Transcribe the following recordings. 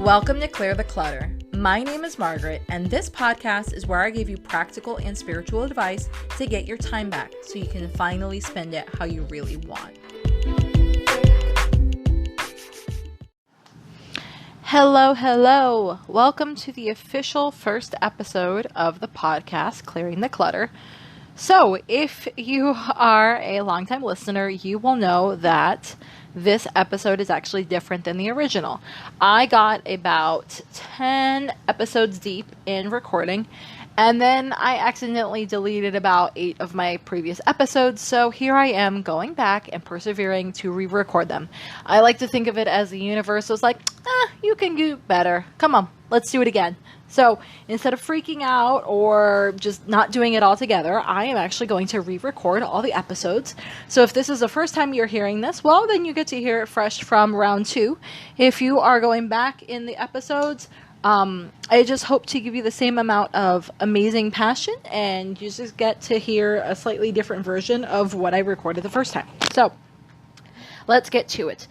Welcome to Clear the Clutter. My name is Margaret, and this podcast is where I give you practical and spiritual advice to get your time back so you can finally spend it how you really want. Hello. Welcome to the official first episode of the podcast, Clearing the Clutter. So, if you are a longtime listener, you will know that this episode is actually different than the original. I got about 10 episodes deep in recording, and then I accidentally deleted about 8 of my previous episodes, so here I am going back and persevering to re-record them. I like to think of it as the universe was like, you can do better. Come on, let's do it again. So instead of freaking out or just not doing it all together, I am actually going to re-record all the episodes. So if this is the first time you're hearing this, well, then you get to hear it fresh from round 2. If you are going back in the episodes, I just hope to give you the same amount of amazing passion, and you just get to hear a slightly different version of what I recorded the first time. So let's get to it.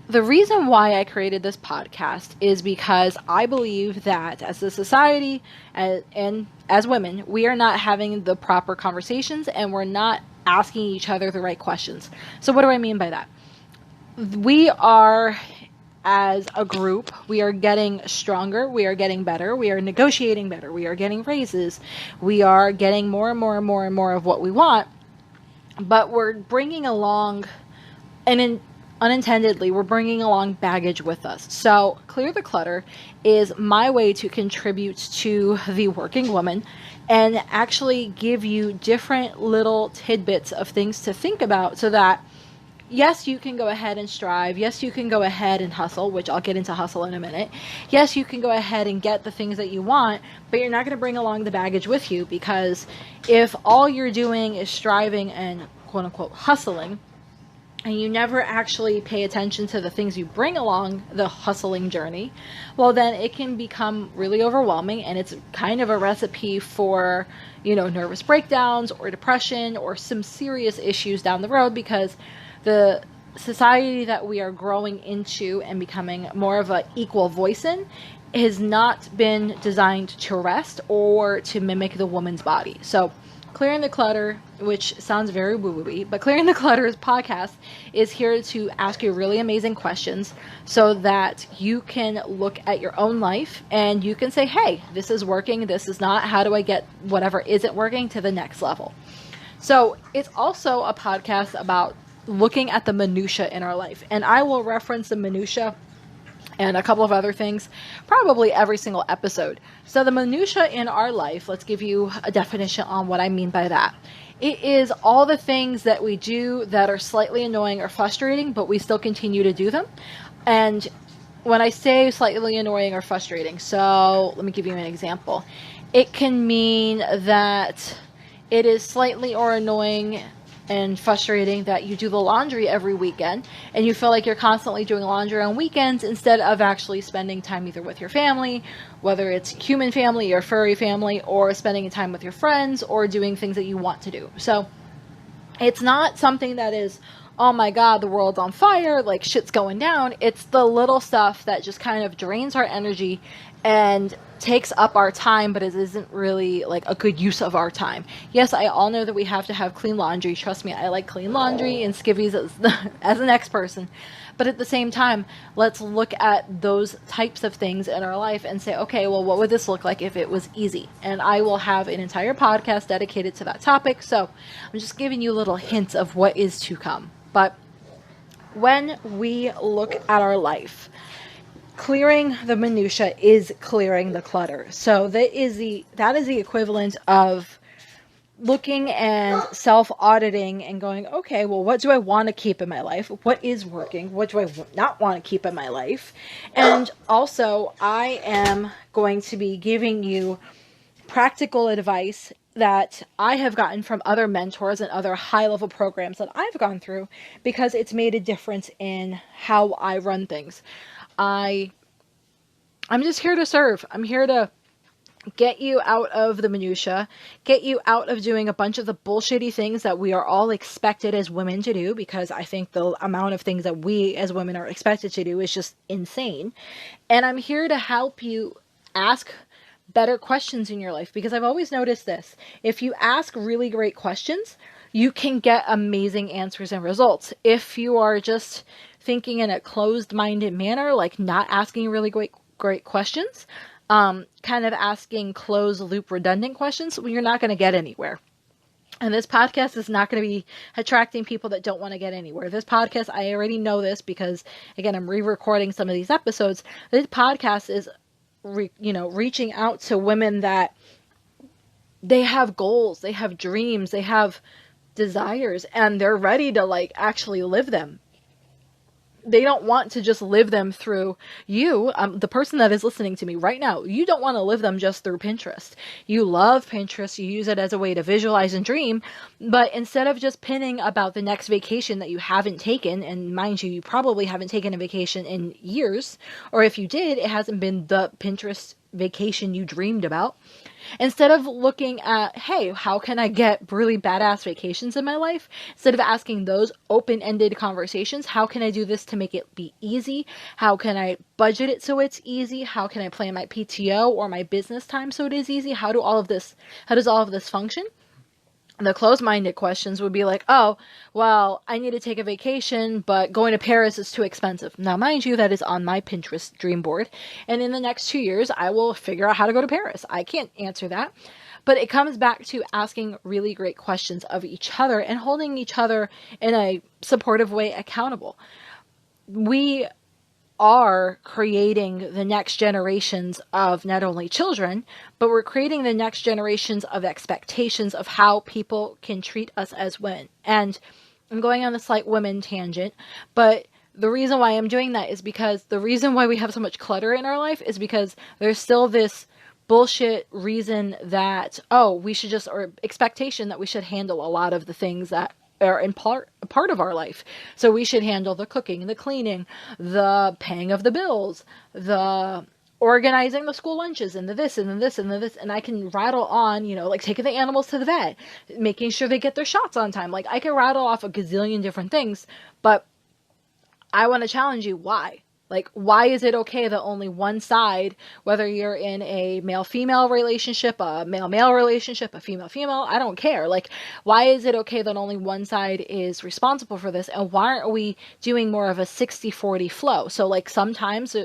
The reason why I created this podcast is because I believe that as a society and as women, we are not having the proper conversations and we're not asking each other the right questions. So what do I mean by that? We are, as a group, we are getting stronger, we are getting better, we are negotiating better, we are getting raises, we are getting more and more of what we want, but we're bringing along unintendedly, we're bringing along baggage with us. So Clear the Clutter is my way to contribute to the working woman and actually give you different little tidbits of things to think about so that, yes, you can go ahead and strive. Yes, you can go ahead and hustle, which I'll get into hustle in a minute. Yes, you can go ahead and get the things that you want, but you're not going to bring along the baggage with you, because if all you're doing is striving and quote unquote hustling, and you never actually pay attention to the things you bring along the hustling journey, well, then it can become really overwhelming, and it's kind of a recipe for, nervous breakdowns or depression or some serious issues down the road, because the society that we are growing into and becoming more of an equal voice in has not been designed to rest or to mimic the woman's body. So Clearing the Clutter, which sounds very woo-woo-y, but Clearing the Clutter's podcast is here to ask you really amazing questions so that you can look at your own life and you can say, hey, this is working, this is not. How do I get whatever isn't working to the next level? So it's also a podcast about looking at the minutia in our life. And I will reference the minutia and a couple of other things probably every single episode. So the minutia in our life, let's give you a definition on what I mean by that. It is all the things that we do that are slightly annoying or frustrating, but we still continue to do them. And when I say slightly annoying or frustrating, so let me give you an example. It can mean that it is slightly or annoying and frustrating that you do the laundry every weekend and you feel like you're constantly doing laundry on weekends instead of actually spending time either with your family, whether it's human family or furry family, or spending time with your friends or doing things that you want to do. So it's not something that is, oh my God, the world's on fire, like shit's going down. It's the little stuff that just kind of drains our energy and takes up our time, but it isn't really like a good use of our time. Yes, I all know that we have to have clean laundry. Trust me, I like clean laundry and skivvies as an ex-person. But at the same time, let's look at those types of things in our life and say, okay, well, what would this look like if it was easy? And I will have an entire podcast dedicated to that topic. So I'm just giving you little hints of what is to come. But when we look at our life, clearing the minutia is clearing the clutter. So that is the equivalent of looking and self-auditing and going, okay, well, what do I want to keep in my life? What is working? What do I not want to keep in my life? And also, I am going to be giving you practical advice that I have gotten from other mentors and other high-level programs that I've gone through, because it's made a difference in how I run things. I'm just here to serve. I'm here to get you out of the minutia, get you out of doing a bunch of the bullshitty things that we are all expected as women to do, because I think the amount of things that we as women are expected to do is just insane. And I'm here to help you ask better questions in your life, because I've always noticed this. If you ask really great questions, you can get amazing answers and results. If you are just thinking in a closed-minded manner, like not asking really great questions, kind of asking closed loop redundant questions, well, you're not going to get anywhere. And this podcast is not going to be attracting people that don't want to get anywhere. This podcast, I already know this because, again, I'm re-recording some of these episodes. This podcast is, reaching out to women that they have goals, they have dreams, they have desires, and they're ready to actually live them. They don't want to just live them through you, the person that is listening to me right now. You don't want to live them just through Pinterest. You love Pinterest. You use it as a way to visualize and dream. But instead of just pinning about the next vacation that you haven't taken, and mind you, you probably haven't taken a vacation in years, or if you did, it hasn't been the Pinterest vacation you dreamed about. Instead of looking at, hey, how can I get really badass vacations in my life? Instead of asking those open-ended conversations, how can I do this to make it be easy? How can I budget it so it's easy? How can I plan my PTO or my business time so it is easy? How does all of this function? The closed-minded questions would be like, oh, well, I need to take a vacation, but going to Paris is too expensive. Now, mind you, that is on my Pinterest dream board. And in the next 2 years, I will figure out how to go to Paris. I can't answer that. But it comes back to asking really great questions of each other and holding each other in a supportive way accountable. We are creating the next generations of not only children, but we're creating the next generations of expectations of how people can treat us as women. And I'm going on a slight women tangent, but the reason why I'm doing that is because the reason why we have so much clutter in our life is because there's still this bullshit reason that, we should just, or expectation that we should handle a lot of the things that are in part of our life. So we should handle the cooking, the cleaning, the paying of the bills, the organizing the school lunches, and the this, and the this, and the this. And I can rattle on, taking the animals to the vet, making sure they get their shots on time. I can rattle off a gazillion different things, but I want to challenge you. Why? Why is it okay that only one side, whether you're in a male-female relationship, a male-male relationship, a female-female, I don't care. Why is it okay that only one side is responsible for this? And why aren't we doing more of a 60-40 flow? So, sometimes,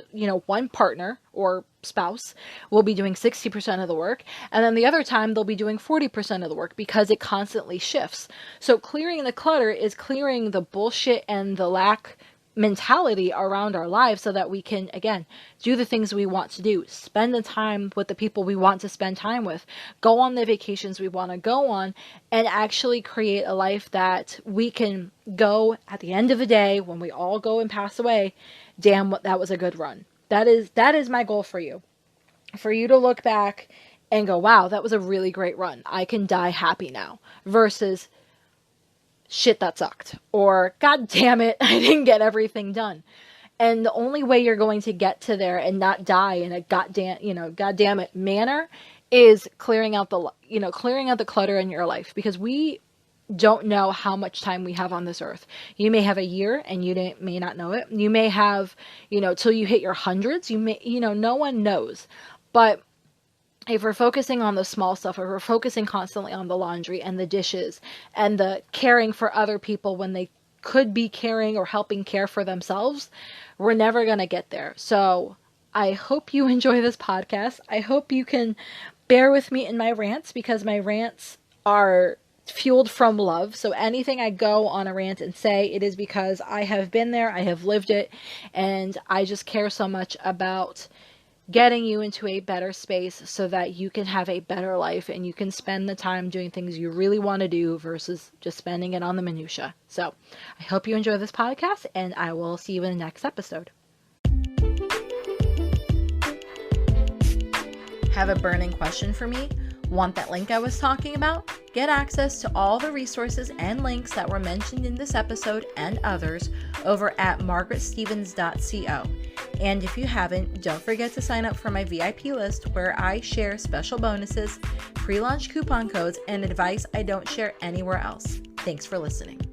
one partner or spouse will be doing 60% of the work, and then the other time they'll be doing 40% of the work, because it constantly shifts. So clearing the clutter is clearing the bullshit and the lack mentality around our lives so that we can, again, do the things we want to do, spend the time with the people we want to spend time with, go on the vacations we want to go on, and actually create a life that we can go at the end of the day when we all go and pass away. Damn, that was a good run. That is my goal for you to look back and go, wow, that was a really great run. I can die happy now, versus shit, that sucked, or god damn it, I didn't get everything done. And the only way you're going to get to there and not die in a goddamn it manner is clearing out the clutter in your life, because we don't know how much time we have on this earth. You may have a year and you may not know it. You may have, till you hit your hundreds, no one knows. But if we're focusing on the small stuff, if we're focusing constantly on the laundry and the dishes and the caring for other people when they could be caring or helping care for themselves, we're never going to get there. So I hope you enjoy this podcast. I hope you can bear with me in my rants, because my rants are fueled from love. So anything I go on a rant and say, it is because I have been there, I have lived it, and I just care so much about getting you into a better space so that you can have a better life and you can spend the time doing things you really want to do versus just spending it on the minutia. So I hope you enjoy this podcast, and I will see you in the next episode. Have a burning question for me? Want that link I was talking about? Get access to all the resources and links that were mentioned in this episode and others over at margaretstevens.co. And if you haven't, don't forget to sign up for my VIP list where I share special bonuses, pre-launch coupon codes, and advice I don't share anywhere else. Thanks for listening.